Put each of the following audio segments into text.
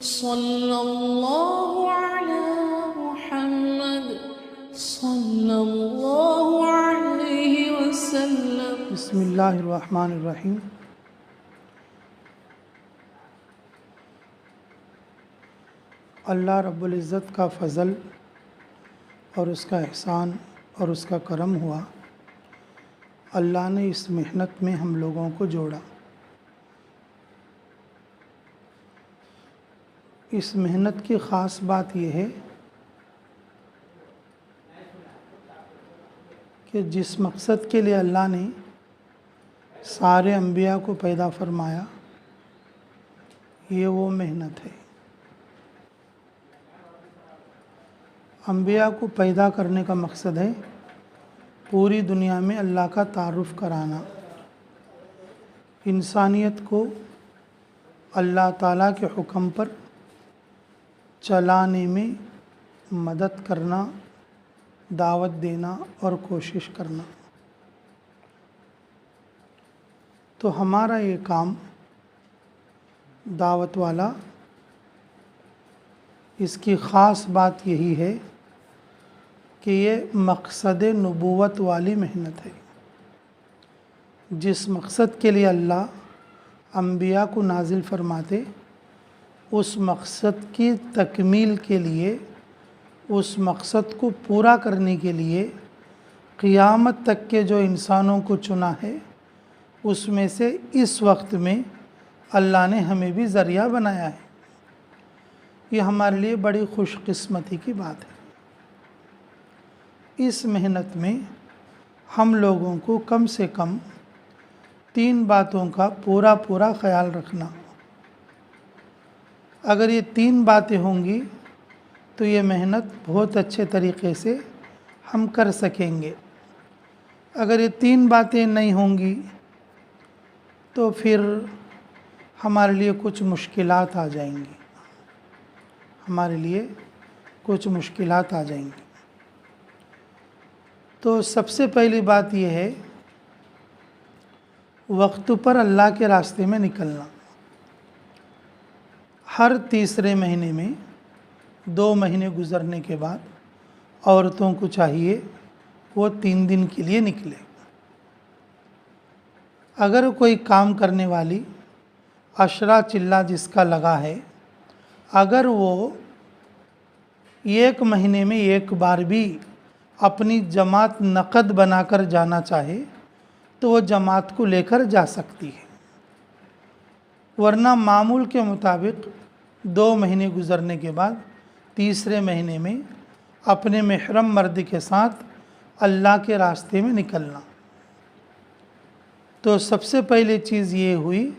सल्लल्लाहु अला मुहम्मद सल्लल्लाहु अलैहि वसल्लम। बिस्मिल्लाहिर्रहमानिर्रहीम। अल्लाह रब्बुल इज़्ज़त का फ़ज़ल और उसका एहसान और उसका करम हुआ। अल्लाह ने इस मेहनत में हम लोगों को जोड़ा। इस मेहनत की ख़ास बात यह है कि जिस मकसद के लिए अल्लाह ने सारे अम्बिया को पैदा फरमाया, ये वो मेहनत है। अम्बिया को पैदा करने का मकसद है पूरी दुनिया में अल्लाह का तारुफ़ कराना, इंसानियत को अल्लाह ताला के हुक्म पर चलाने में मदद करना, दावत देना और कोशिश करना। तो हमारा ये काम दावत वाला, इसकी ख़ास बात यही है कि ये मकसद नबूवत वाली मेहनत है। जिस मकसद के लिए अल्लाह अम्बिया को नाजिल फरमाते, उस मकसद की तकमील के लिए, उस मकसद को पूरा करने के लिए क़ियामत तक के जो इंसानों को चुना है, उसमें से इस वक्त में अल्लाह ने हमें भी ज़रिया बनाया है। ये हमारे लिए बड़ी खुशकिस्मती की बात है। इस मेहनत में हम लोगों को कम से कम 3 बातों का पूरा ख्याल रखना। अगर ये 3 बातें होंगी तो ये मेहनत बहुत अच्छे तरीक़े से हम कर सकेंगे। अगर ये 3 बातें नहीं होंगी तो फिर हमारे लिए कुछ मुश्किलात आ जाएंगी, तो सबसे पहली बात यह है, वक्त पर अल्लाह के रास्ते में निकलना। हर तीसरे महीने में 2 महीने गुज़रने के बाद औरतों को चाहिए वो 3 दिन के लिए निकले। अगर कोई काम करने वाली अशरा चिल्ला जिसका लगा है, अगर वो 1 महीने में 1 बार भी अपनी जमात नक़द बनाकर जाना चाहे तो वो जमात को लेकर जा सकती है, वरना मामूल के मुताबिक 2 महीने गुज़रने के बाद तीसरे महीने में अपने महरम मर्द के साथ अल्लाह के रास्ते में निकलना। तो सबसे पहली चीज़ ये हुई,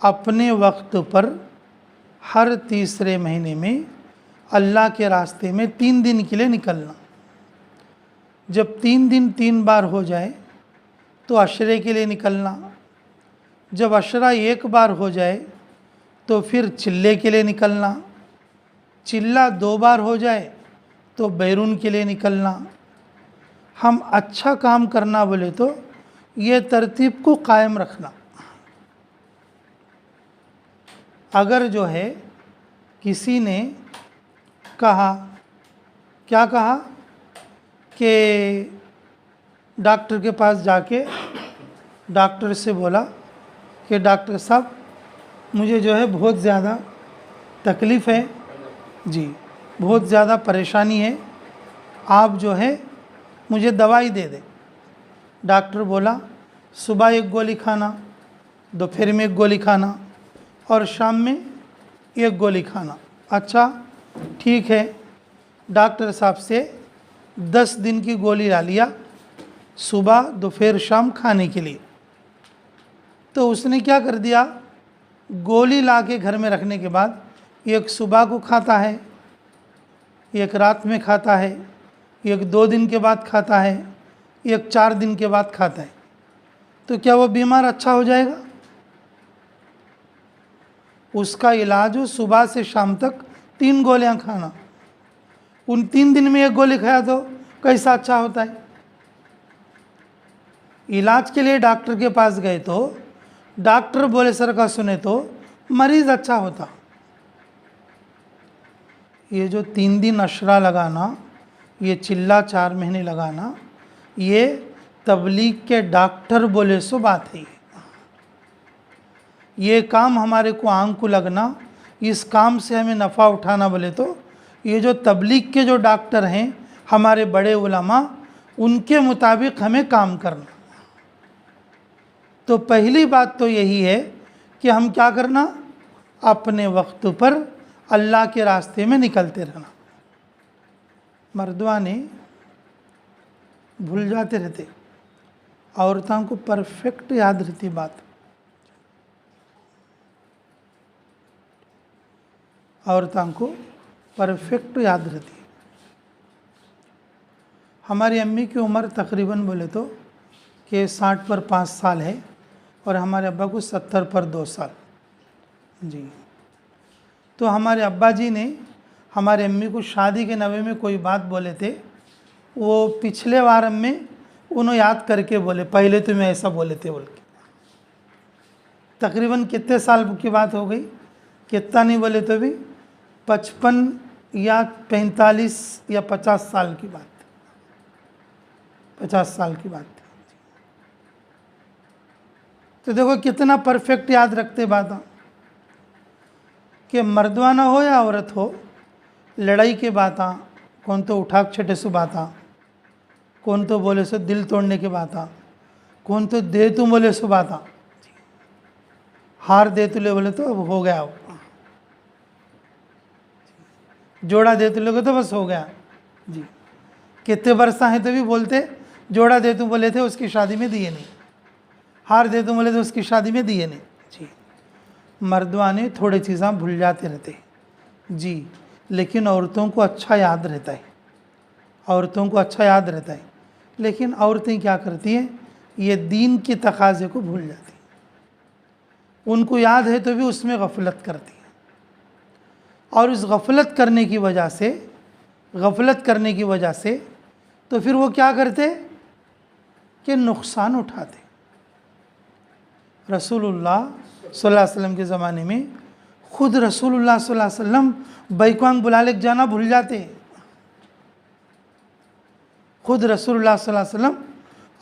अपने वक्त पर हर तीसरे महीने में अल्लाह के रास्ते में 3 दिन के लिए निकलना। जब 3 दिन 3 बार हो जाए तो अशरे के लिए निकलना। जब अशरा 1 बार हो जाए तो फिर चिल्ले के लिए निकलना। चिल्ला 2 बार हो जाए तो बैरून के लिए निकलना। हम अच्छा काम करना बोले तो ये तरतीब को कायम रखना। अगर जो है किसी ने कहा, क्या कहा कि डॉक्टर के पास जाके डॉक्टर से बोला कि डॉक्टर साहब मुझे जो है बहुत ज़्यादा तकलीफ़ है जी, बहुत ज़्यादा परेशानी है, आप जो है मुझे दवाई दे दें। डॉक्टर बोला सुबह 1 गोली खाना, दोपहर में 1 गोली खाना और शाम में 1 गोली खाना। अच्छा ठीक है, डॉक्टर साहब से 10 दिन की गोली ला लिया, सुबह दोपहर शाम खाने के लिए। तो उसने क्या कर दिया, गोली ला के घर में रखने के बाद 1 सुबह को खाता है, 1 रात में खाता है, 1 2 दिन के बाद खाता है, 1 4 दिन के बाद खाता है। तो क्या वो बीमार अच्छा हो जाएगा? उसका इलाज हो सुबह से शाम तक 3 गोलियां खाना। उन 3 दिन में 1 गोली खाया तो कैसा अच्छा होता है? इलाज के लिए डॉक्टर के पास गए तो डॉक्टर बोले सर का सुने तो मरीज़ अच्छा होता। ये जो 3 दिन अशरा लगाना, ये चिल्ला 4 महीने लगाना, ये तबलीग के डॉक्टर बोले सो बात है। ये काम हमारे को आंख को लगना, इस काम से हमें नफ़ा उठाना बोले तो ये जो तबलीग के जो डॉक्टर हैं हमारे बड़े उलमा, उनके मुताबिक हमें काम करना। तो पहली बात तो यही है कि हम क्या करना, अपने वक्त पर अल्लाह के रास्ते में निकलते रहना। मर्दवा ने भूल जाते रहते, औरतों को परफेक्ट याद रहती बात। औरतों को परफेक्ट याद रहती है। हमारी अम्मी की उम्र तकरीबन बोले तो कि 60 पर 5 साल है और हमारे अब्बा को 70 पर 2 साल जी। तो हमारे अब्बा जी ने हमारे अम्मी को शादी के नवे में कोई बात बोले थे, वो पिछले वार में उन्होंने याद करके बोले, पहले तुम्हें ऐसा बोले थे बोल के। तकरीबन कितने साल की बात हो गई, कितना नहीं बोले तो भी 55 या 45 या 50 साल की बात, 50 साल की बात। तो देखो कितना परफेक्ट याद रखते बात कि मर्दवाना हो या औरत हो, लड़ाई के बात, कौन तो उठाक छटे सु बात, कौन तो बोले सो दिल तोड़ने की बात, कौन तो दे तू बोले सो बात, हार दे तुले बोले तो अब हो गया, जोड़ा दे तुले तो बस हो गया जी। कितने बरसा हैं तो भी बोलते, जोड़ा दे तू बोले थे उसकी शादी में दिए नहीं, हार दे तू बोले तो उसकी शादी में दिए नहीं जी। मर्दवाने थोड़ी चीज़ें भूल जाते रहते जी, लेकिन औरतों को अच्छा याद रहता है, औरतों को अच्छा याद रहता है। लेकिन औरतें क्या करती हैं, ये दीन के तकाज़े को भूल जाती हैं। उनको याद है तो भी उसमें गफलत करती हैं, और उस गफलत करने की वजह से तो फिर वो क्या करते कि नुकसान उठाते। रसूलुल्लाह सल्लल्लाहु अलैहि वसल्लम के ज़माने में खुद रसूलुल्लाह सल्लल्लाहु अलैहि वसल्लम बैकुआंग बुला ले जाना भूल जाते। खुद रसूलुल्लाह सल्लल्लाहु अलैहि वसल्लम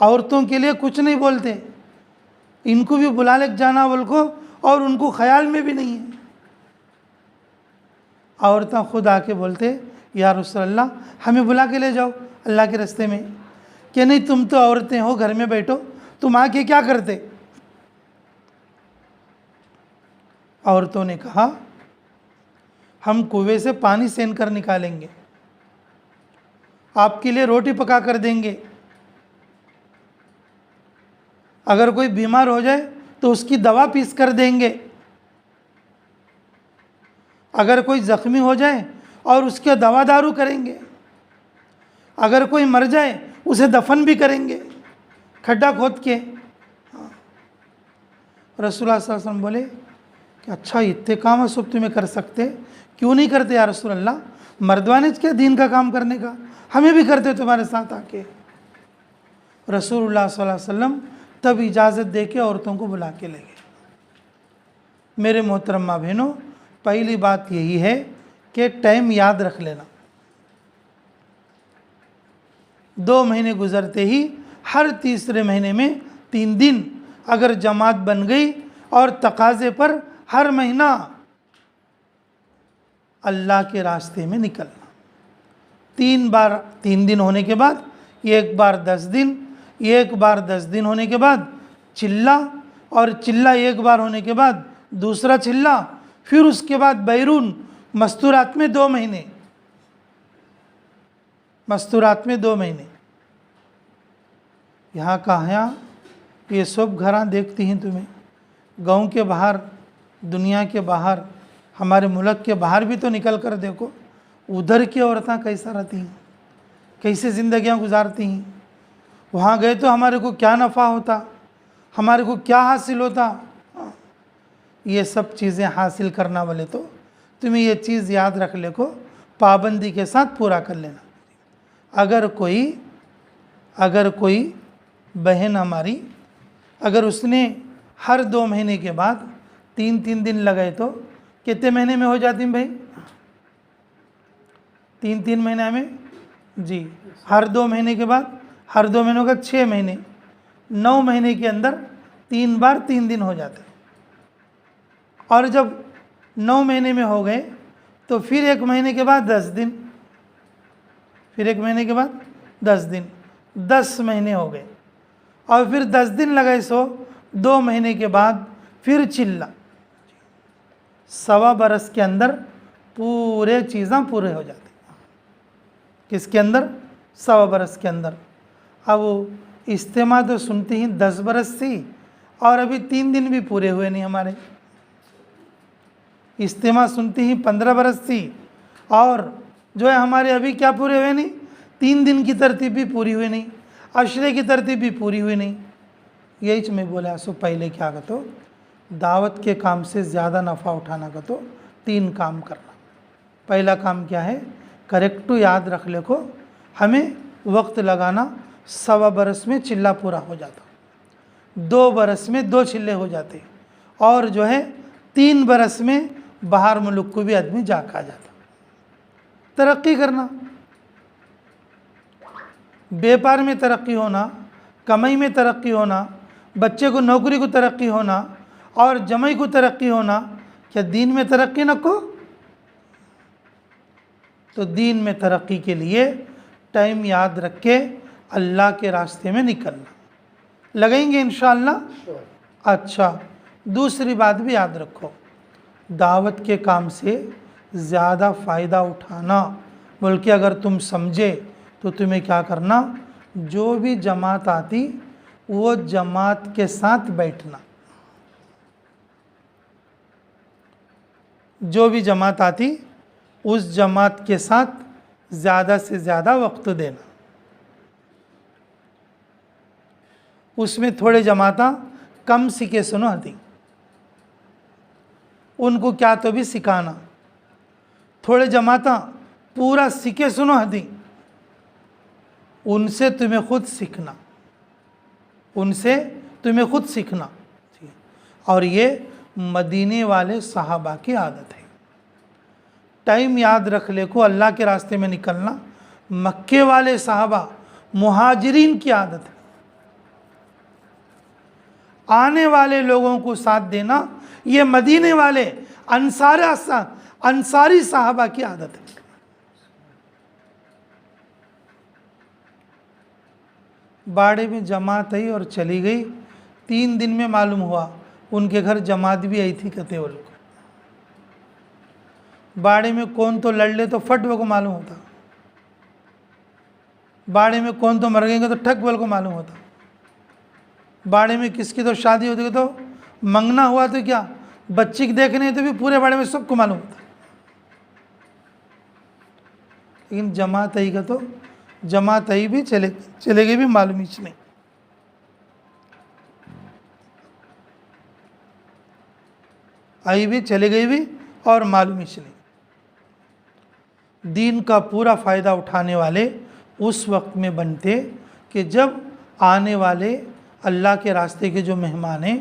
औरतों के लिए कुछ नहीं बोलते, इनको भी बुला ले जाना बोल को, और उनको ख्याल में भी नहीं है। औरतें खुद आके बोलते, या रसूलल्लाह हमें बुला के ले जाओ अल्लाह के रास्ते में। कि नहीं, तुम तो औरतें हो, घर में बैठो, तुम आके क्या करते। औरतों ने कहा, हम कुएं से पानी सेन कर निकालेंगे, आपके लिए रोटी पका कर देंगे, अगर कोई बीमार हो जाए तो उसकी दवा पीस कर देंगे, अगर कोई ज़ख्मी हो जाए और उसके दवा दारू करेंगे, अगर कोई मर जाए उसे दफन भी करेंगे खड्डा खोद के। रसूलुल्लाह सल्लल्लाहु अलैहि वसल्लम बोले कि अच्छा इतने काम सब तुम्हें कर सकते, क्यों नहीं करते या रसूलल्लाह, मर्दवाने क्या दीन का काम करने का, हमें भी करते तुम्हारे साथ आके। रसूलुल्लाह सल्लल्लाहु अलैहि वसल्लम तब इजाज़त दे के औरतों को बुला के ले गए। मेरे मोहतरमा बहनों, पहली बात यही है कि टाइम याद रख लेना। 2 महीने गुजरते ही हर तीसरे महीने में 3 दिन अगर जमात बन गई और तकाज़े पर हर महीना अल्लाह के रास्ते में निकलना। 3 बार, 3 दिन होने के बाद एक बार 10 दिन, एक बार 10 दिन होने के बाद चिल्ला, और चिल्ला एक बार होने के बाद दूसरा चिल्ला, फिर उसके बाद बैरून, मस्तूरात में 2 महीने, मस्तूरात में 2 महीने। यहाँ कहाँ ये सब घरां देखती हैं तुम्हें, गांव के बाहर, दुनिया के बाहर, हमारे मुल्क के बाहर भी तो निकल कर देखो, उधर की औरतें कैसा रहती हैं, कैसे ज़िंदगियाँ गुजारती हैं। वहाँ गए तो हमारे को क्या नफ़ा होता, हमारे को क्या हासिल होता। ये सब चीज़ें हासिल करना वाले तो तुम्हें ये चीज़ याद रख ले को पाबंदी के साथ पूरा कर लेना। अगर कोई बहन हमारी, अगर उसने हर 2 महीने के बाद 3-3 दिन लगाए तो कितने महीने में हो जाती भाई, 3 महीने में जी, हर 2 महीने के बाद, हर 2 महीनों का 6 महीने, 9 महीने के अंदर 3 बार 3 दिन हो जाते। और जब 9 महीने में हो गए तो फिर 1 महीने के बाद 10 दिन, फिर 1 महीने के बाद 10 दिन, 10 महीने हो गए। और फिर 10 दिन लगाए सो 2 महीने के बाद फिर चिल्ला, 1.25 बरस के अंदर पूरे चीज़ें पूरे हो जाते। किसके अंदर? 1.25 बरस के अंदर। अब वो इज्तिमा तो सुनते ही 10 बरस थी और अभी 3 दिन भी पूरे हुए नहीं हमारे। इज्तिमा सुनते ही 15 बरस थी और जो है हमारे अभी क्या पूरे हुए नहीं, 3 दिन की तरतीब भी पूरी हुई नहीं, अशरे की तरतीब भी पूरी हुई नहीं। यही मैं बोला सो पहले क्या कहते, दावत के काम से ज़्यादा नफ़ा उठाना का तो 3 काम करना। पहला काम क्या है? करेक्टू याद रख ले को, हमें वक्त लगाना 1.25 बरस में चिल्ला पूरा हो जाता, 2 बरस में 2 चिल्ले हो जाते, और जो है 3 बरस में बाहर मुल्क को भी आदमी जाकर आ जाता। तरक्की करना, व्यापार में तरक्की होना, कमाई में तरक्की होना, बच्चे को नौकरी को तरक्की होना और जमाई को तरक्की होना, क्या दीन में तरक्की न को? तो दीन में तरक्की के लिए टाइम याद रख के अल्लाह के रास्ते में निकलना, लगेंगे इंशाअल्लाह। अच्छा, दूसरी बात भी याद रखो, दावत के काम से ज़्यादा फ़ायदा उठाना बल्कि अगर तुम समझे तो तुम्हें क्या करना, जो भी जमात आती वो जमात के साथ बैठना, जो भी जमात आती उस जमात के साथ ज़्यादा से ज़्यादा वक्त देना। उसमें थोड़े जमाता कम सीखे सुनो हती, उनको क्या तो भी सिखाना। थोड़े जमाता पूरा सीखे सुनो हती, उनसे तुम्हें खुद सीखना, उनसे तुम्हें खुद सीखना। और ये मदीने वाले सहाबा की आदत है। टाइम याद रख ले को, अल्लाह के रास्ते में निकलना मक्के वाले सहाबा मुहाजिरीन की आदत है। आने वाले लोगों को साथ देना ये मदीने वाले अंसारी सहाबा की आदत है। बाड़े में जमात आई और चली गई, 3 दिन में मालूम हुआ उनके घर जमात भी आई थी कहते वो लोग। बाड़े में कौन तो लड़ ले तो फट वो को मालूम होता, बाड़े में कौन तो मर गएंगे तो ठक वो को मालूम होता, बाड़े में किसकी तो शादी होती तो मंगना हुआ तो क्या बच्ची की देखने तो भी पूरे बाड़े में सबको मालूम होता। लेकिन जमात आई का तो जमात आई भी चले गए भी मालूम ही नहीं। आई भी चले गई भी और मालूम ही नहीं। दीन का पूरा फ़ायदा उठाने वाले उस वक्त में बनते कि जब आने वाले अल्लाह के रास्ते के जो मेहमान हैं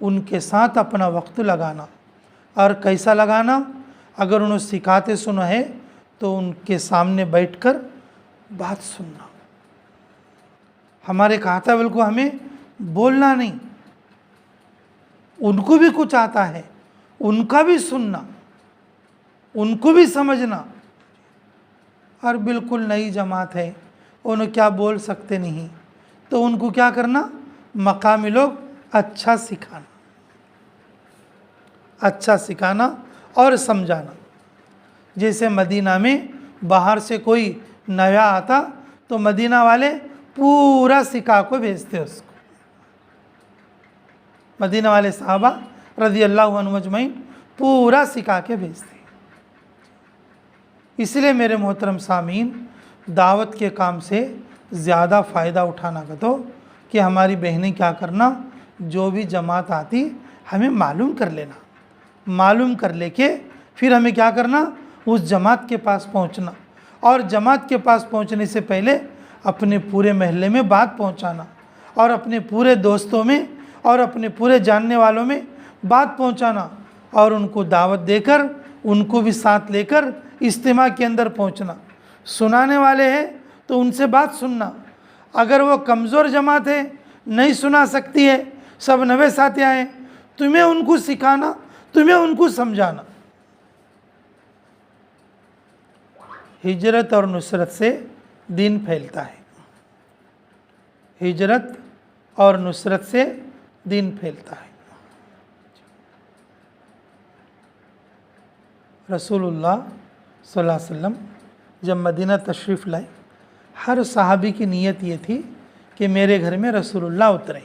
उनके साथ अपना वक्त लगाना। और कैसा लगाना? अगर उन्हें सिखाते सुना है तो उनके सामने बैठकर बात सुनना। हमारे कहा था बिल्कुल हमें बोलना नहीं, उनको भी कुछ आता है, उनका भी सुनना, उनको भी समझना। और बिल्कुल नई जमात है, उन्हें क्या बोल सकते नहीं, तो उनको क्या करना, मकामी लोग अच्छा सिखाना, अच्छा सिखाना और समझाना। जैसे मदीना में बाहर से कोई नया आता तो मदीना वाले पूरा सिखा को भेजते उसको। मदीना वाले साहबा रज़ी अल्लाह अन्हुम अजमईन पूरा सिखा के भेजते। इसलिए मेरे मोहतरम सामीन, दावत के काम से ज़्यादा फ़ायदा उठाना का तो कि हमारी बहनें क्या करना, जो भी जमात आती हमें मालूम कर लेना, मालूम कर लेके फिर हमें क्या करना, उस जमात के पास पहुंचना। और जमात के पास पहुंचने से पहले अपने पूरे महल्ले में बात पहुंचाना और अपने पूरे दोस्तों में और अपने पूरे जानने वालों में बात पहुंचाना और उनको दावत देकर उनको भी साथ लेकर इज्तिमा के अंदर पहुंचना। सुनाने वाले हैं तो उनसे बात सुनना। अगर वो कमज़ोर जमात है, नहीं सुना सकती है, सब नवे साथियाँ हैं, तुम्हें उनको सिखाना, तुम्हें उनको समझाना। हिजरत और नुसरत से दीन फैलता है। हिजरत और नुसरत से दीन फैलता है। रसूलुल्लाह सल्लल्लाहु अलैहि वसल्लम जब मदीना तशरीफ़ लाए, हर सहाबी की नीयत ये थी कि मेरे घर में रसूलुल्लाह उतरे।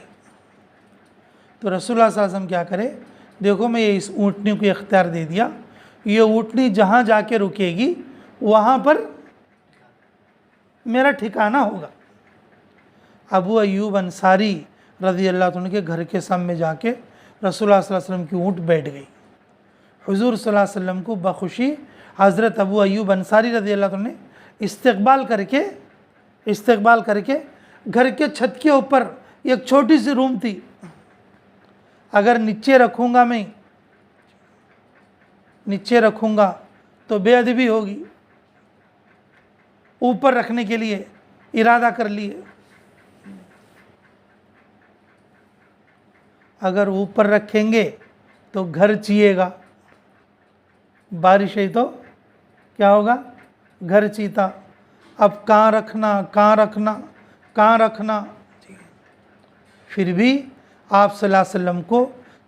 तो रसूलुल्लाह सल्लल्लाहु अलैहि वसल्लम क्या करे, देखो मैं ये इस ऊँटनी को इख्तियार दे दिया, ये ऊँटनी जहाँ जाके रुकेगी वहाँ पर मेरा ठिकाना होगा। अबू अय्यूब अंसारी रज़ी अल्लाह अन्हु के घर के सामने जाके रसूलुल्लाह सल्लल्लाहु अलैहि वसल्लम की ऊँट बैठ गई। हुज़ूर सल्लल्लाहु अलैहि वसल्लम को बखुशी हज़रत अबू अय्यूब अंसारी रज़ी अल्लाह अन्हु ने इस्तकबाल करके घर के छत के ऊपर एक छोटी सी रूम थी। अगर नीचे रखूँगा तो बेअदबी होगी, ऊपर रखने के लिए इरादा कर लिए। अगर ऊपर रखेंगे तो घर चीएगा, बारिश है तो क्या होगा, घर चीता। अब कहाँ रखना। फिर भी आप सल्लल्लाहु अलैहि वसल्लम को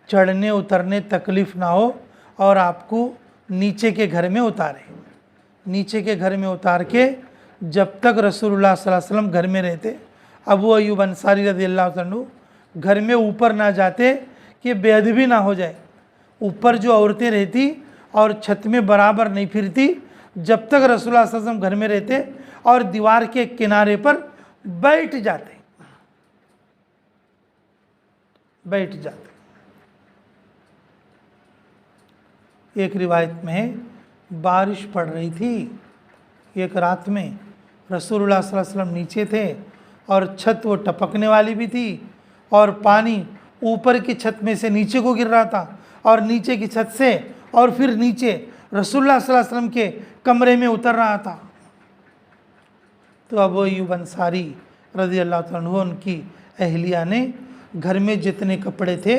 चढ़ने उतरने तकलीफ़ ना हो और आपको नीचे के घर में उतारे। नीचे के घर में उतार के जब तक रसूलुल्लाह सल्लल्लाहु अलैहि वसल्लम घर में रहते, अबू अय्यूब अंसारी रज़ियल्लाहु अन्हु घर में ऊपर ना जाते कि बेअदबी ना हो जाए। ऊपर जो औरतें रहती और छत में बराबर नहीं फिरती, जब तक रसूलुल्लाह सल्लल्लाहु अलैहि वसल्लम घर में रहते और दीवार के किनारे पर बैठ जाते। एक रिवायत में बारिश पड़ रही थी, एक रात में रसूलुल्लाह सल्लल्लाहु अलैहि वसल्लम नीचे थे और छत वो टपकने वाली भी थी और पानी ऊपर की छत में से नीचे को गिर रहा था और नीचे की छत से और फिर नीचे रसूलुल्लाह सल्लल्लाहु अलैहि वसल्लम के कमरे में उतर रहा था। तो अबू अय्यूब अंसारी रज़ी अल्लाह अन्हु उनकी अहलिया ने घर में जितने कपड़े थे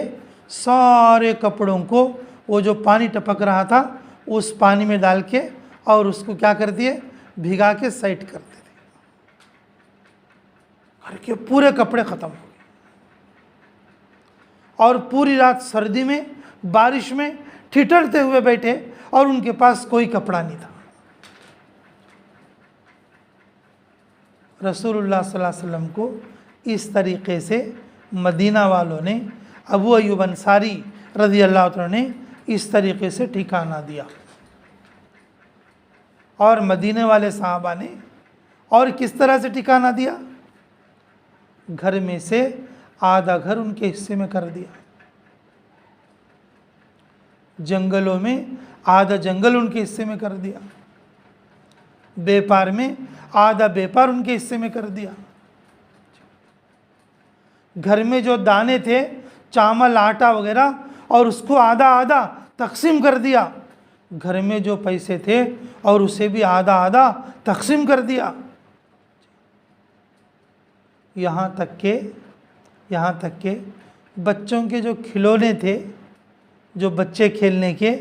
सारे कपड़ों को वो जो पानी टपक रहा था उस पानी में डाल के और उसको क्या कर दिए, भिगा के साइड कर देते। घर के पूरे कपड़े ख़त्म हो गए और पूरी रात सर्दी में बारिश में ठिठुरते हुए बैठे और उनके पास कोई कपड़ा नहीं था। रसूलुल्लाह सल्लल्लाहु अलैहि वसल्लम को इस तरीक़े से मदीना वालों ने, अबू अय्यूब अंसारी रज़ी अल्लाह अन्हु ने इस तरीक़े से ठिकाना दिया। और मदीने वाले साहबा ने और किस तरह से ठिकाना दिया, घर में से आधा घर उनके हिस्से में कर दिया, जंगलों में आधा जंगल उनके हिस्से में कर दिया, व्यापार में आधा व्यापार उनके हिस्से में कर दिया। घर में जो दाने थे, चावल आटा वगैरह, और उसको आधा आधा तकसीम कर दिया। घर में जो पैसे थे और उसे भी आधा आधा तकसीम कर दिया। यहाँ तक के बच्चों के जो खिलौने थे, जो बच्चे खेलने के,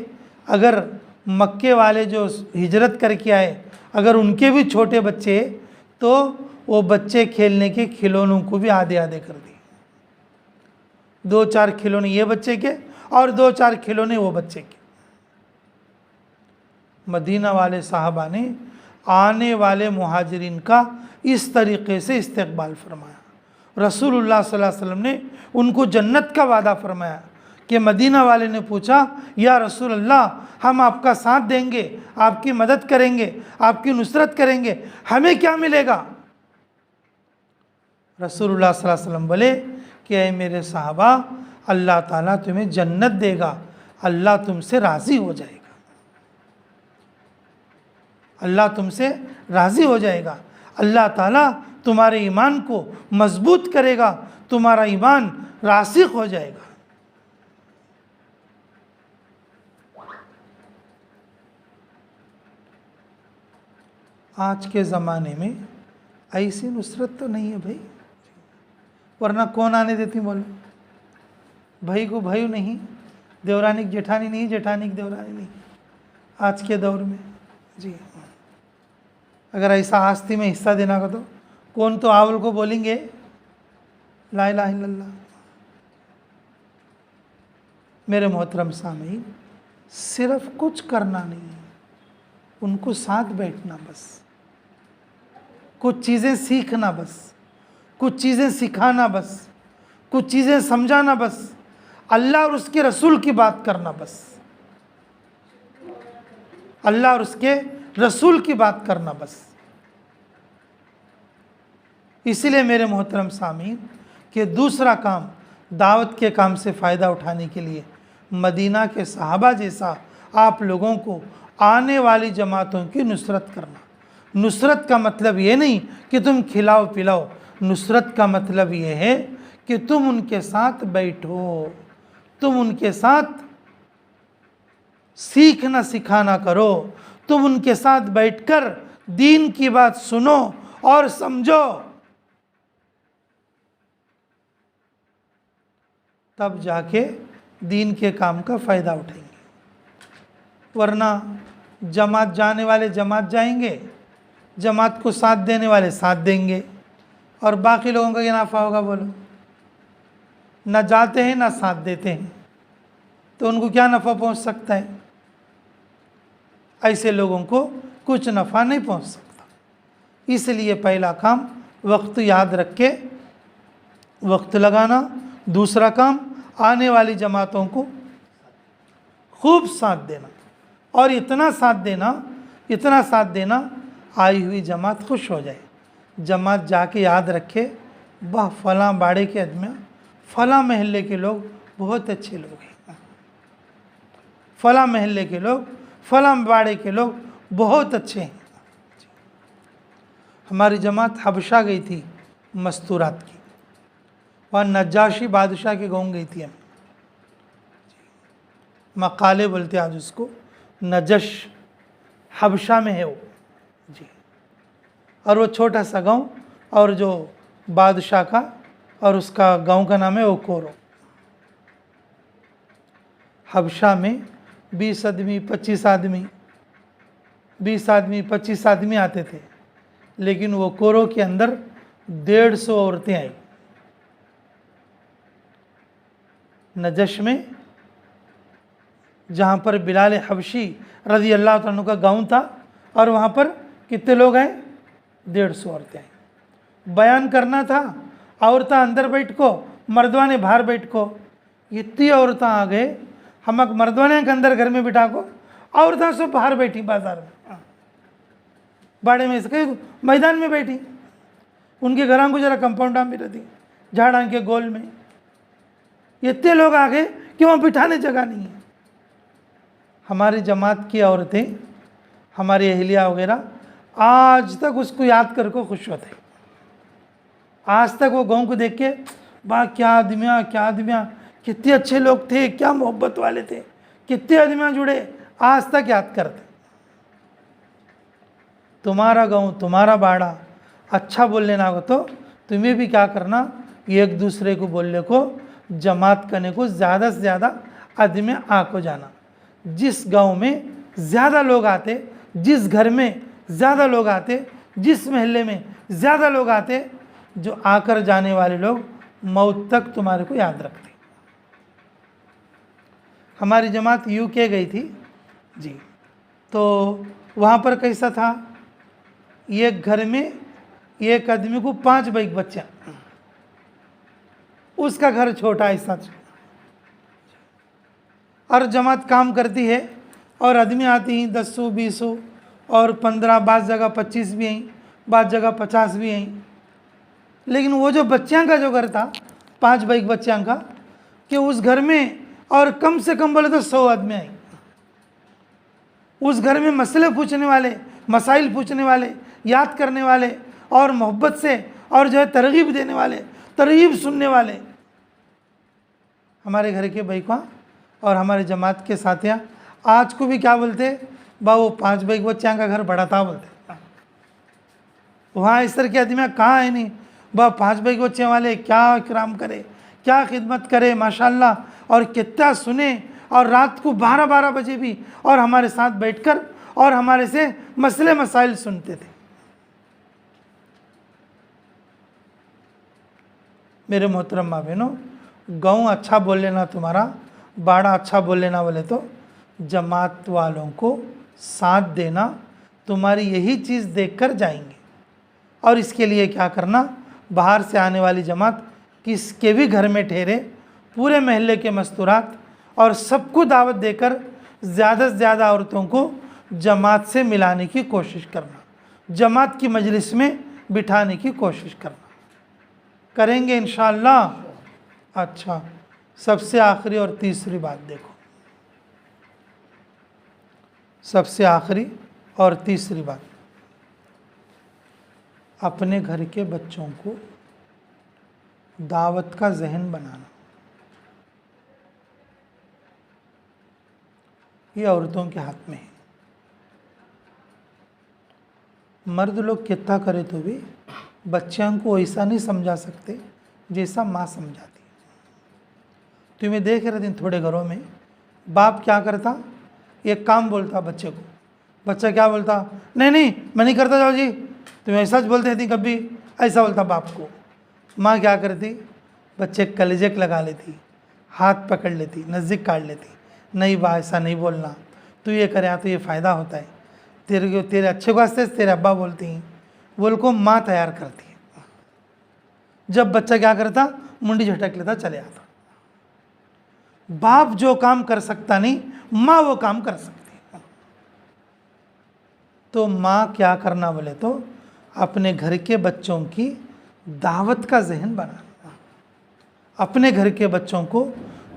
अगर मक्के वाले जो हिजरत करके आए अगर उनके भी छोटे बच्चे तो वो बच्चे खेलने के खिलौनों को भी आधे आधे कर दिए। 2-4 खिलौने ये बच्चे के और 2-4 खिलौने वो बच्चे के। मदीना वाले साहबा ने आने वाले मुहाजिरीन का इस तरीक़े से इस्तकबाल फरमाया। रसूलुल्लाह सल्लल्लाहु अलैहि वसल्लम ने उनको जन्नत का वादा फरमाया कि मदीना वाले ने पूछा, या रसूल अल्लाह, हम आपका साथ देंगे, आपकी मदद करेंगे, आपकी नुसरत करेंगे, हमें क्या मिलेगा? रसूलुल्लाह सल्लल्लाहु अलैहि वसल्लम बोले कि ऐ मेरे साहबा, अल्लाह ताला तुम्हें जन्नत देगा, अल्लाह तुमसे राज़ी हो जाएगा, अल्लाह तुमसे राज़ी हो जाएगा, अल्लाह ताला तुम्हारे ईमान को मजबूत करेगा, तुम्हारा ईमान रासिख हो जाएगा। आज के ज़माने में ऐसी नुसरत तो नहीं है भाई, वरना कौन आने देती बोलो। भाई को भाई नहीं, देवरानी की जेठानी नहीं, जेठानी की देवरानी नहीं आज के दौर में जी। अगर ऐसा आस्ती में हिस्सा देना का तो कौन तो आवल को बोलेंगे ला इलाहा इल्लल्लाह। मेरे मोहतरम सामीन, सिर्फ कुछ करना नहीं है, उनको साथ बैठना बस, कुछ चीज़ें सीखना बस, कुछ चीज़ें सिखाना बस, कुछ चीज़ें समझाना बस, अल्लाह और उसके रसूल की बात करना बस, अल्लाह और उसके रसूल की बात करना बस। इसीलिए मेरे मोहतरम सामीन कि दूसरा काम, दावत के काम से फ़ायदा उठाने के लिए मदीना के सहाबा जैसा आप लोगों को आने वाली जमातों की नुसरत करना। नुसरत का मतलब ये नहीं कि तुम खिलाओ पिलाओ, नुसरत का मतलब ये है कि तुम उनके साथ बैठो, तुम उनके साथ सीखना सिखाना करो, तुम उनके साथ बैठकर दीन की बात सुनो और समझो, तब जाके दीन के काम का फ़ायदा उठाएंगे। वरना जमात जाने वाले जमात जाएंगे, जमात को साथ देने वाले साथ देंगे, और बाकी लोगों का क्या नफ़ा होगा बोलो। ना जाते हैं ना साथ देते हैं, तो उनको क्या नफ़ा पहुंच सकता है। ऐसे लोगों को कुछ नफ़ा नहीं पहुंच सकता। इसलिए पहला काम वक्त याद रख के वक्त लगाना, दूसरा काम आने वाली जमातों को खूब साथ देना, और इतना साथ देना आई हुई जमात खुश हो जाए। जमात जाके याद रखे, वाह फलां बाड़े के आदमी, फलां महल्ले के लोग बहुत अच्छे लोग हैं, फलां महल्ले के लोग, फलां बाड़े के लोग बहुत अच्छे हैं। हमारी जमात हबशा गई थी मस्तूरात की, वहाँ नज्जाशी बादशाह के गाँव गई थी हम, मकाले बोलते आज उसको, नजश हबशा में है वो जी। और वो छोटा सा गांव, और जो बादशाह का और उसका गांव का नाम है ओकोरो। हबशा में 20 आदमी 25 आदमी 20 आदमी 25 आदमी आते थे, लेकिन वो कोरो के अंदर 150 औरतें आई। नजश में जहाँ पर बिलाल हबशी रज़ी अल्लाह तआला का गांव था, और वहाँ पर कितने लोग आए, 150 औरतें आई। बयान करना था, औरतें अंदर बैठ को, मर्दवाने बाहर बैठ को। इतनी औरतें आ गए, हम मर्दवाने के अंदर घर में बिठा को, औरतें सब बाहर बैठी बाजार में, बाड़े में से मैदान में बैठी। उनके घरों को जरा कंपाउंड में रहती, झाड़ा के गोल में। इतने लोग आ गए कि वहाँ बिठाने जगह नहीं है। हमारी जमात की औरतें, हमारी अहलिया वगैरह आज तक उसको याद करके खुश होते हैं। आज तक वो गाँव को देख के, वाह क्या आदमियाँ, कितने अच्छे लोग थे, क्या मोहब्बत वाले थे, कितने आदमियाँ जुड़े, आज तक याद करते। तुम्हारा गाँव तुम्हारा बाड़ा अच्छा बोलने ना हो तो तुम्हें भी क्या करना, एक दूसरे को बोलने को, जमात करने को, ज़्यादा से ज़्यादा आदमी आको जाना। जिस गांव में ज़्यादा लोग आते, जिस घर में ज़्यादा लोग आते, जिस महल्ले में ज़्यादा लोग आते, जो आकर जाने वाले लोग मौत तक तुम्हारे को याद रखते। हमारी जमात यूके गई थी जी, तो वहाँ पर कैसा था, एक घर में एक आदमी को 5 बच्चा, उसका घर छोटा ऐसा, और जमात काम करती है, और आदमी आती हैं 10 20 और 15, बाज़ जगह 25 भी आई, बाज़ जगह 50 भी आई। लेकिन वो जो बच्चियाँ का जो घर था, 5 बच्चियाँ का, कि उस घर में और कम से कम बोले तो 100 आदमी आई। उस घर में मसले पूछने वाले, मसाइल पूछने वाले, याद करने वाले, और मोहब्बत से और जो है तरगीब देने वाले, तरगीब सुनने वाले हमारे घर के बैकवा और हमारे जमात के साथियाँ आज को भी क्या बोलते, बा वो 5 बच्चियाँ का घर बड़ा था बोलते। वहाँ इस तरह के आदमी कहाँ है नहीं, वह 5 भाई के बच्चे वाले क्या इकराम करे, क्या खिदमत करे माशाल्लाह, और कितना सुने, और रात को 12-12 बजे भी और हमारे साथ बैठकर और हमारे से मसले मसाइल सुनते थे। मेरे मोहतरम माँ बहनों, गाँव अच्छा बोल लेना तुम्हारा, बाड़ा अच्छा बोल लेना बोले तो जमात वालों को साथ देना, तुम्हारी यही चीज़ देखकर जाएंगे। और इसके लिए क्या करना, बाहर से आने वाली जमात किसके भी घर में ठहरे, पूरे महल्ले के मस्तूरात और सबको दावत देकर ज़्यादा से ज़्यादा औरतों को जमात से मिलाने की कोशिश करना, जमात की मजलिस में बिठाने की कोशिश करना। करेंगे इंशाअल्लाह। अच्छा, सबसे आखिरी और तीसरी बात देखो, सबसे आखिरी और तीसरी बात, अपने घर के बच्चों को दावत का जहन बनाना। ये औरतों के हाथ में है। मर्द लोग कितना करे तो भी बच्चों को ऐसा नहीं समझा सकते जैसा माँ समझाती है। तुम्हें देख रहे थे थोड़े घरों में बाप क्या करता, एक काम बोलता बच्चे को, बच्चा क्या बोलता, नहीं नहीं मैं नहीं करता, जाओ जी, तुम्हें ऐसा बोलते थी कभी, ऐसा बोलता बाप को। माँ क्या करती, बच्चे कलेजे लगा लेती, हाथ पकड़ लेती, नज़दीक काट लेती, नहीं बा ऐसा नहीं बोलना, तू ये करे तो ये फ़ायदा होता है, तेरे अच्छे वास्ते तेरे अब्बा बोलती हैं, बोल को माँ तैयार करती है। जब बच्चा क्या करता, मुंडी झटक लेता, चले आता। बाप जो काम कर सकता नहीं, माँ वो काम कर सकती है। तो माँ क्या करना बोले तो अपने घर के बच्चों की दावत का जहन बनाना, अपने घर के बच्चों को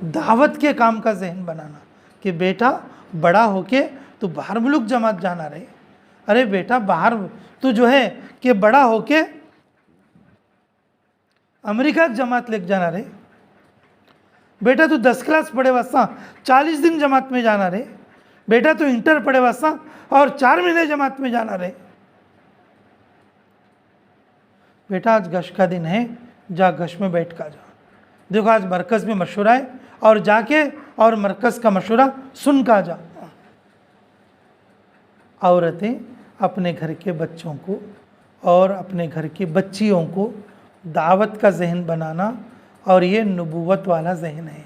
दावत के काम का जहन बनाना कि बेटा बड़ा होके तू बाहर मुल्क जमात जाना रहे, अरे बेटा बाहर तू जो है कि बड़ा होके अमेरिका जमात लेके जाना रहे, बेटा तू 10 क्लास पढ़े वास्ता 40 दिन जमात में जाना रहे, बेटा तू इंटर पढ़े वास्ता और 4 महीने जमात में जाना रहे, बेटा आज गश का दिन है, जा गश में बैठ का जा, देखो आज मरकज़ में मशवरा है और जाके और मरकज़ का मशवरा सुन का जा। औरतें अपने घर के बच्चों को और अपने घर की बच्चियों को दावत का जहन बनाना, और ये नबूवत वाला जहन है।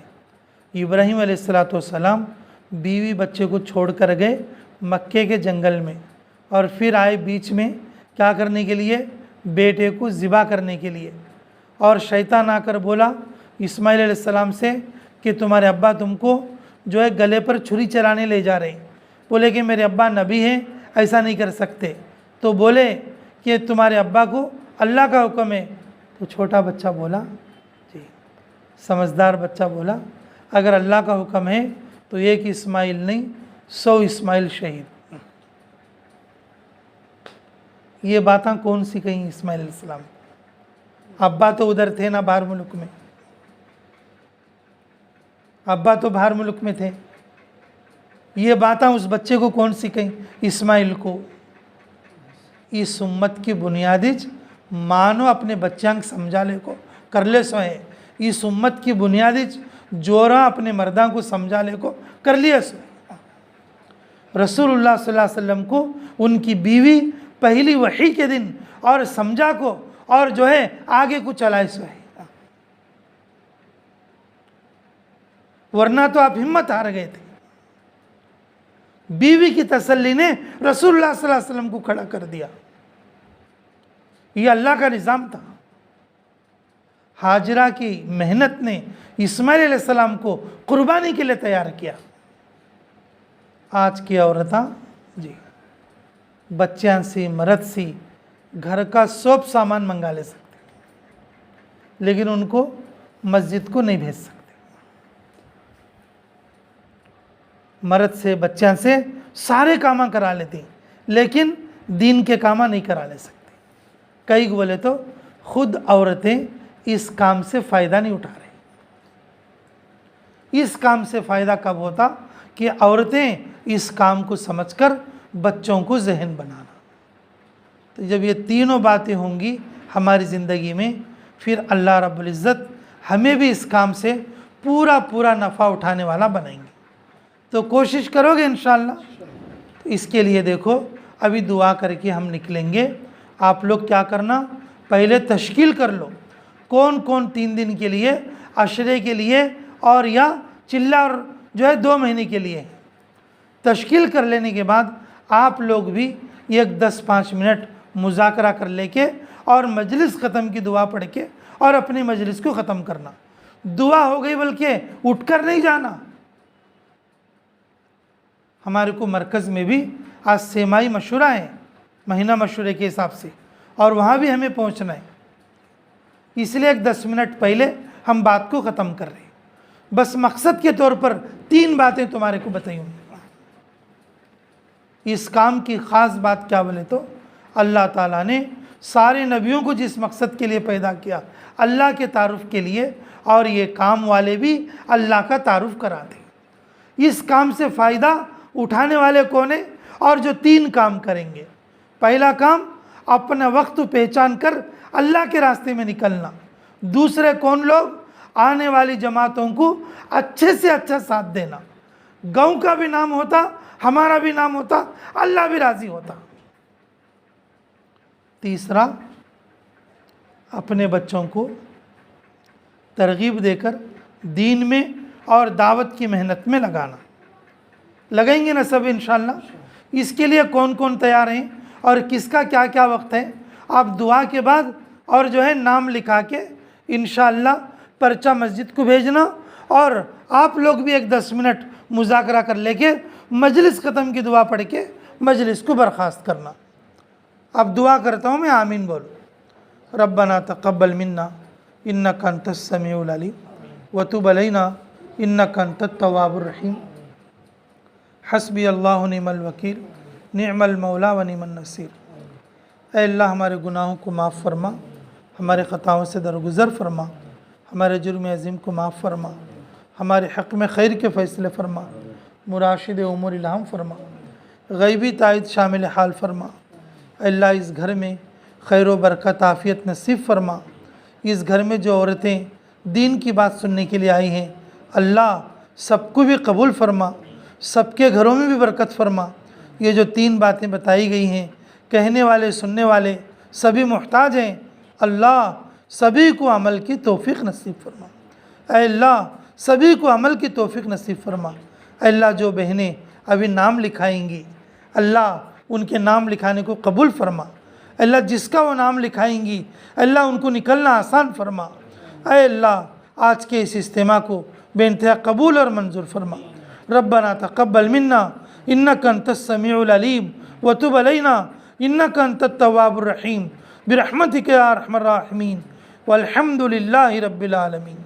इब्राहीम अलैहिस्सलाम बीवी बच्चे को छोड़ कर गए मक्के के जंगल में, और फिर आए बीच में क्या करने के लिए, बेटे को ज़िबा करने के लिए, और शैतान आकर बोला इस्माइल अलैहिस्सलाम से कि तुम्हारे अब्बा तुमको जो है गले पर छुरी चलाने ले जा रहे हैं। बोले कि मेरे अब्बा नबी हैं, ऐसा नहीं कर सकते। तो बोले कि तुम्हारे अब्बा को अल्लाह का हुक्म है। तो छोटा बच्चा बोला, जी समझदार बच्चा बोला, अगर अल्लाह का हुक्म है तो एक इस्माइल नहीं 100 इस्माइल शहीद। ये बातें कौन सी कहीं इस्माइल अलैहिस्सलाम, अब्बा तो उधर थे ना बाहर मुल्क में, अब्बा तो बाहर मुल्क में थे। ये बातें उस बच्चे को कौन सी कहीं, इस्माइल को। इस उम्मत की बुनियादी मानो अपने बच्चा समझा ले को कर ले सोए, इस उम्मत की बुनियादी जोरा अपने मर्दा को समझा ले को कर लिया सोए। रसूलुल्लाह सल्लल्लाहु अलैहि वसल्लम को उनकी बीवी पहली वही के दिन और समझा को और जो है आगे को चलाए सोए, वरना तो आप हिम्मत हार गए थे। बीवी की तसल्ली ने रसूलुल्लाह सल्लल्लाहु अलैहि वसल्लम को खड़ा कर दिया। ये अल्लाह का निज़ाम था। हाजरा की मेहनत ने इस्माइल अलैहिस्सलाम को कुर्बानी के लिए तैयार किया। आज की औरतें जी बच्चियां सी मर्द सी घर का सब सामान मंगा ले सकते, लेकिन उनको मस्जिद को नहीं भेज सकते। मर्द से बच्चियां से सारे कामा करा लेती, लेकिन दीन के कामा नहीं करा ले सकते। कई बोले तो खुद औरतें इस काम से फ़ायदा नहीं उठा रही। इस काम से फ़ायदा कब होता कि औरतें इस काम को समझकर बच्चों को जहन बनाना, तो जब ये तीनों बातें होंगी हमारी ज़िंदगी में, फिर अल्लाह रब्बुल इज़्ज़त हमें भी इस काम से पूरा पूरा नफ़ा उठाने वाला बनाएंगे। तो कोशिश करोगे इंशाअल्लाह। तो इसके लिए देखो अभी दुआ करके हम निकलेंगे। आप लोग क्या करना, पहले तश्कील कर लो कौन कौन 3 दिन के लिए, अशरे के लिए और या चिल्ला और जो है 2 महीने के लिए। तश्कील कर लेने के बाद आप लोग भी एक 10-5 मिनट मुज़ाकरा कर लेके और मजलिस ख़त्म की दुआ पढ़ के और अपनी मजलिस को ख़त्म करना। दुआ हो गई बल्कि उठकर नहीं जाना। हमारे को मरकज़ में भी आज सेमाई मशूरा है, महीना मशूरे के हिसाब से, और वहाँ भी हमें पहुँचना है। इसलिए एक 10 मिनट पहले हम बात को ख़त्म कर रहे हैं। बस मकसद के तौर पर 3 बातें तुम्हारे को बताई हूँ। इस काम की ख़ास बात क्या बोले तो, अल्लाह ताला ने सारे नबियों को जिस मकसद के लिए पैदा किया, अल्लाह के तारुफ़ के लिए, और ये काम वाले भी अल्लाह का तारुफ़ कराते। इस काम से फ़ायदा उठाने वाले कौन है, और जो 3 काम करेंगे। पहला काम, अपना वक्त पहचान कर अल्लाह के रास्ते में निकलना। दूसरे कौन लोग, आने वाली जमातों को अच्छे से अच्छा साथ देना। गांव का भी नाम होता, हमारा भी नाम होता, अल्लाह भी राज़ी होता। तीसरा, अपने बच्चों को तरगीब देकर दीन में और दावत की मेहनत में लगाना। लगाएंगे ना सब इंशाअल्लाह। इसके लिए कौन कौन तैयार हैं और किसका क्या क्या वक्त है, आप दुआ के बाद और जो है नाम लिखा के इंशाअल्लाह पर्चा मस्जिद को भेजना, और आप लोग भी एक 10 मिनट मुज़ाकरा कर लेके मजलिस ख़त्म की दुआ पढ़ के मजलिस को बर्खास्त करना। अब दुआ करता हूँ मैं, आमीन बोलो। रब्बना तक़ब्बल मिन्ना इन्नका अंतस समीउल अलीम व तुब अलैना इन्नका अंतत तव्वाबुर रहीम। हस्बी अल्लाहु निअमल वकील निअमल मौला व निअमन नसीर। ऐ अल्लाह, हमारे गुनाहों को माफ़ फरमा, हमारे ख़ताओं से दरगुज़र फरमा, हमारे जुर्म अज़ीम को माफ़ फरमा, हमारे हक़ में खैर के फ़ैसले फरमा, मुराशिद उमूर इल्हाम फरमा, गैबी तायद शामिल हाल फरमा। अल्लाह, इस घर में खैर व बरकत आफ़ियत नसीब फरमा। इस घर में जो औरतें दीन की बात सुनने के लिए आई हैं, अल्लाह सबको भी कबूल फरमा, सबके घरों में भी बरकत फरमा। ये जो 3 बातें बताई गई हैं, कहने वाले सुनने वाले सभी मुहताज हैं। अल्लाह सभी को अमल की तौफ़ीक़ नसीब फरमा। ऐ अल्लाह, सभी को अमल की तौफ़ीक़ नसीब फरमा। अल्लाह, जो बहनें अभी नाम लिखाएंगी, अल्लाह उनके नाम लिखाने को कबूल फरमा। अल्लाह, जिसका वो नाम लिखाएंगी, अल्लाह उनको निकलना आसान फरमा। ऐ अल्लाह, आज के इस इज्तिमा को बेइंतहा कबूल और मंजूर फरमा। रब्बना तक़ब्बल मिन्ना इन्नका अंतस समीउल अलीम व तुब अलैना इन्नका अंतत तव्वाबुर रहीम बिरहमतिका या अरहमर राहिमीन वल्हम्दुलिल्लाहि रब्बिल आलमीन।